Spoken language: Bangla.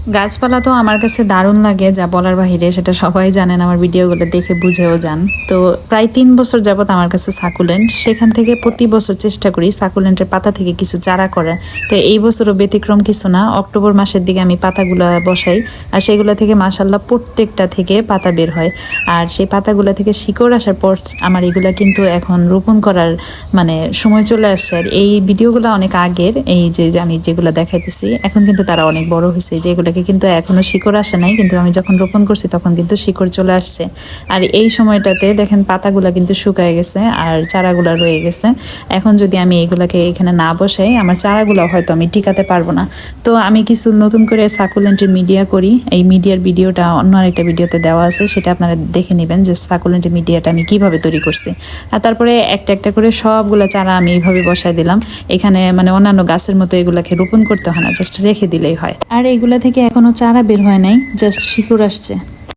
গাছপালা তো আমার কাছে দারুণ লাগে, যা বলার বাহিরে, সেটা সবাই জানেন, আমার ভিডিওগুলো দেখে বুঝেও যান। তো প্রায় 3 বছর যাবত আমার কাছে সাকুলেন্ট, সেখান থেকে প্রতি বছর চেষ্টা করি সাকুলেন্টের পাতা থেকে কিছু চারা করার। তো এই বছরও ব্যতিক্রম কিছু না, অক্টোবর মাসের দিকে আমি পাতাগুলো বসাই, আর সেগুলো থেকে মাশাল্লাহ প্রত্যেকটা থেকে পাতা বের হয়। আর সেই পাতাগুলো থেকে শিকড় আসার পর আমার এগুলা কিন্তু এখন রোপণ করার মানে সময় চলে আসছে। আর এই ভিডিওগুলো অনেক আগের, এই যে আমি যেগুলো দেখাইতেছি এখন কিন্তু তারা অনেক বড় হয়েছে, যেগুলোকে কিন্তু এখনো শিকড় আসে নাই, কিন্তু আমি যখন রোপণ করছি তখন কিন্তু শিকড় চলে আসছে। আর এই সময়টাতে দেখেন পাতাগুলা কিন্তু শুকায় গেছে আর চারাগুলা রয়ে গেছে। এখন যদি আমি এগুলাকে এখানে না বসাই, আমার চারাগুলো হয়তো আমি টিকাতে পারবো না। তো আমি কিছু নতুন করে সাকুলেন্টের মিডিয়া করি, এই মিডিয়ার ভিডিওটা অন্য আরেকটা ভিডিওতে দেওয়া আছে, সেটা আপনারা দেখে নেবেন যে সাকুলেন্টের মিডিয়াটা আমি কিভাবে তৈরি করছি। আর তারপরে একটা একটা করে সবগুলা চারা আমি এইভাবে বসাই দিলাম। এখানে মানে অন্যান্য গাছের মতো এগুলাকে রোপণ করতে হয় না, জাস্ট রেখে দিলেই হয়। আর এইগুলা থেকে এখনো চারা বের হয় নাই, জাস্ট শিকড় আসছে।